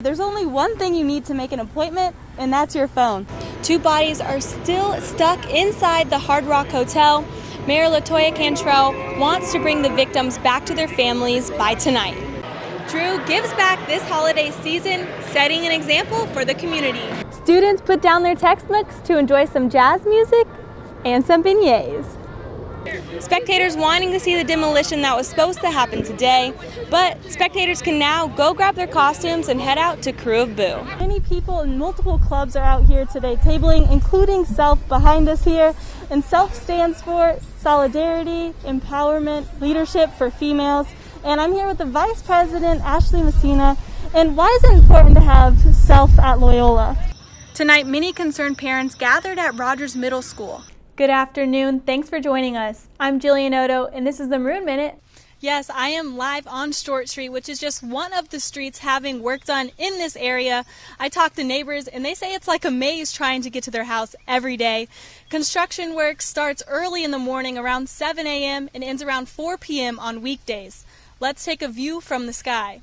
There's only one thing you need to make an appointment, and that's your phone. 2 bodies are still stuck inside the Hard Rock Hotel. Mayor LaToya Cantrell wants to bring the victims back to their families by tonight. Drew gives back this holiday season, setting an example for the community. Students put down their textbooks to enjoy some jazz music and some beignets. Spectators wanting to see the demolition that was supposed to happen today, but spectators can now go grab their costumes and head out to Crew of Boo. Many people in multiple clubs are out here today tabling, including SELF behind us here. And SELF stands for Solidarity, Empowerment, Leadership for Females. And I'm here with the Vice President, Ashley Messina. And why is it important to have SELF at Loyola? Tonight, many concerned parents gathered at Rogers Middle School. Good afternoon. Thanks for joining us. I'm Jillian Oddo, and this is the Maroon Minute. Yes, I am live on Short Street, which is just one of the streets having work done in this area. I talked to neighbors, and they say it's like a maze trying to get to their house every day. Construction work starts early in the morning around 7 a.m. and ends around 4 p.m. on weekdays. Let's take a view from the sky.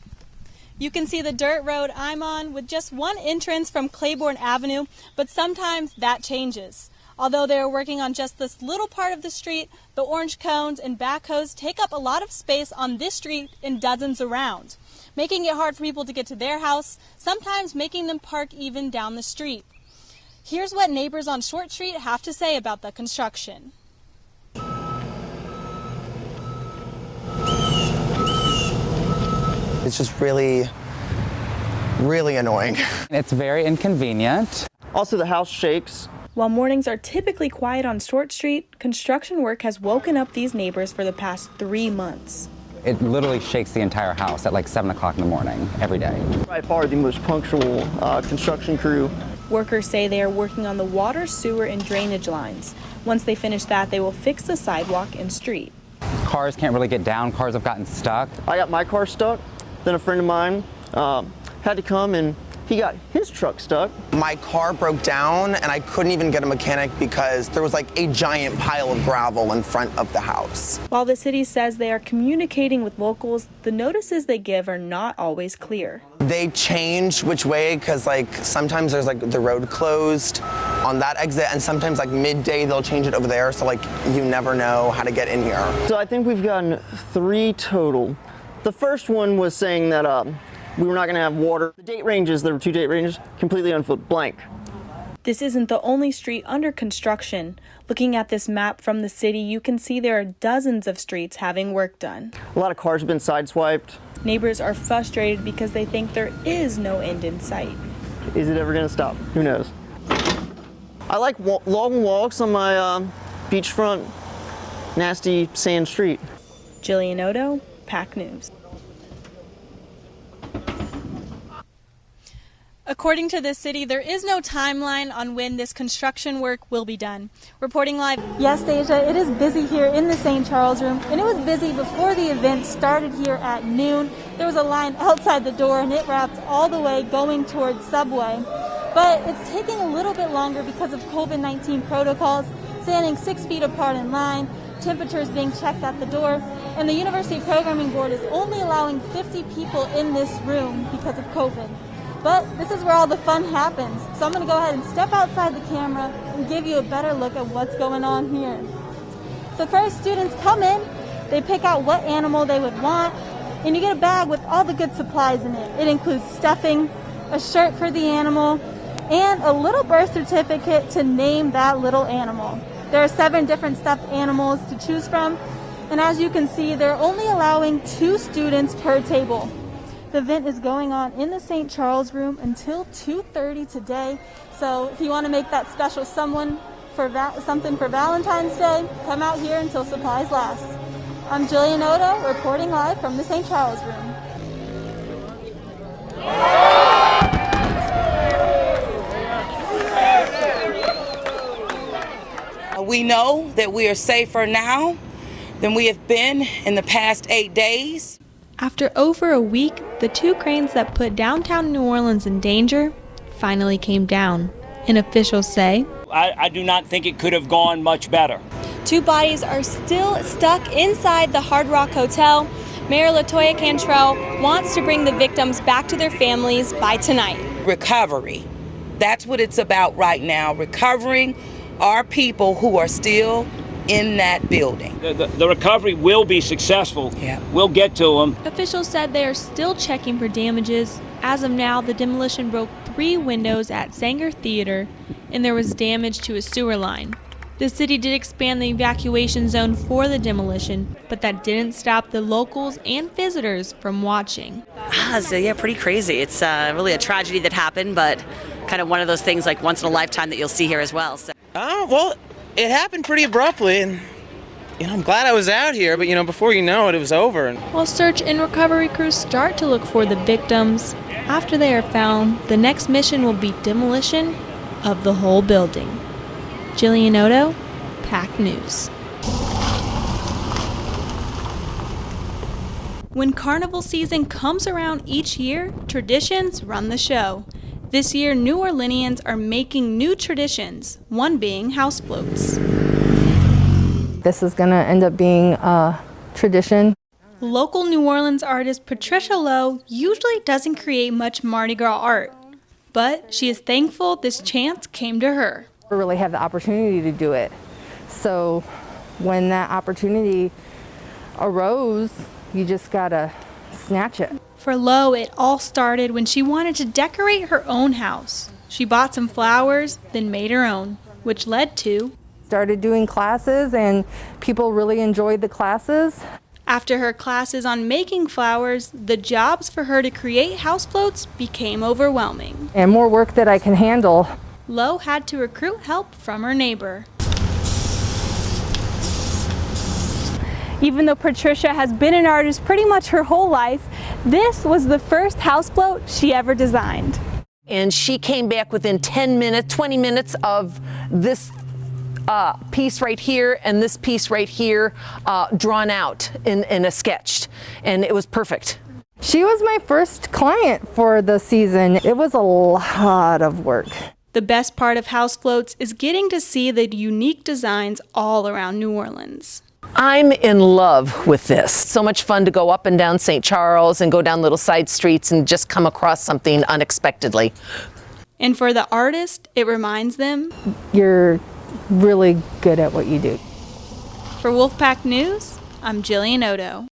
You can see the dirt road I'm on with just one entrance from Claiborne Avenue, but sometimes that changes. Although they are working on just this little part of the street, the orange cones and backhoes take up a lot of space on this street and dozens around, making it hard for people to get to their house, sometimes making them park even down the street. Here's what neighbors on Short Street have to say about the construction. It's just really annoying. It's very inconvenient. Also, the house shakes. While mornings are typically quiet on Short Street, construction work has woken up these neighbors for the past 3 months. It literally shakes the entire house at like 7 o'clock in the morning every day. By far the most punctual construction crew. Workers say they are working on the water, sewer, and drainage lines. Once they finish that, they will fix the sidewalk and street. Cars can't really get down. Cars have gotten stuck. I got my car stuck. Then a friend of mine had to come and he got his truck stuck. My car broke down and I couldn't even get a mechanic because there was like a giant pile of gravel in front of the house. While the city says they are communicating with locals, the notices they give are not always clear. They change which way because like sometimes there's like the road closed on that exit and sometimes like midday they'll change it over there, so like you never know how to get in here. So I think we've gotten 3 total. The first one was saying that we were not going to have water. The date ranges, there were 2 date ranges, completely unfilled, blank. This isn't the only street under construction. Looking at this map from the city, you can see there are dozens of streets having work done. A lot of cars have been sideswiped. Neighbors are frustrated because they think there is no end in sight. Is it ever going to stop? Who knows? I like long walks on my beachfront, nasty sand street. Jillian Oddo, PAC News. According to this city, there is no timeline on when this construction work will be done. Reporting live. Yes, Deja, it is busy here in the St. Charles room, and it was busy before the event started here at noon. There was a line outside the door, and it wrapped all the way going towards Subway. But it's taking a little bit longer because of COVID-19 protocols, standing 6 feet apart in line, temperatures being checked at the door, and the University Programming Board is only allowing 50 people in this room because of COVID. But this is where all the fun happens. So I'm going to go ahead and step outside the camera and give you a better look at what's going on here. So first, students come in, they pick out what animal they would want, and you get a bag with all the good supplies in it. It includes stuffing, a shirt for the animal, and a little birth certificate to name that little animal. There are 7 different stuffed animals to choose from, and as you can see, they're only allowing 2 students per table. The event is going on in the St. Charles room until 2:30 today. So if you want to make that special something for Valentine's Day, come out here until supplies last. I'm Jillian Oddo, reporting live from the St. Charles room. We know that we are safer now than we have been in the past 8 days. After over a week, the 2 cranes that put downtown New Orleans in danger finally came down, and officials say, I do not think it could have gone much better. 2 bodies are still stuck inside the Hard Rock Hotel. Mayor LaToya Cantrell wants to bring the victims back to their families by tonight. Recovery. That's what it's about right now, recovering our people who are still in that building. The recovery will be successful. Yeah. We'll get to them. Officials said they are still checking for damages. As of now, the demolition broke 3 windows at Sanger Theater, and there was damage to a sewer line. The city did expand the evacuation zone for the demolition, but that didn't stop the locals and visitors from watching. So yeah, pretty crazy. It's really a tragedy that happened, but kind of one of those things like once in a lifetime that you'll see here as well. So. Well, it happened pretty abruptly, and I'm glad I was out here, but before you know it, it was over. While search and recovery crews start to look for the victims, after they are found, the next mission will be demolition of the whole building. Jillian Oddo, PAC News. When carnival season comes around each year, traditions run the show. This year, New Orleanians are making new traditions, one being house floats. This is going to end up being a tradition. Local New Orleans artist Patricia Lowe usually doesn't create much Mardi Gras art, but she is thankful this chance came to her. We really have the opportunity to do it. So when that opportunity arose, you just gotta snatch it. For Lowe, it all started when she wanted to decorate her own house. She bought some flowers, then made her own, which led to... Started doing classes, and people really enjoyed the classes. After her classes on making flowers, the jobs for her to create house floats became overwhelming. And more work that I can handle. Lowe had to recruit help from her neighbor. Even though Patricia has been an artist pretty much her whole life, this was the first house float she ever designed. And she came back within 10 minutes, 20 minutes of this piece right here and this piece right here drawn out in a sketch, and it was perfect. She was my first client for the season. It was a lot of work. The best part of house floats is getting to see the unique designs all around New Orleans. I'm in love with this. So much fun to go up and down St. Charles and go down little side streets and just come across something unexpectedly. And for the artist, it reminds them, you're really good at what you do. For Wolfpack News, I'm Jillian Oddo.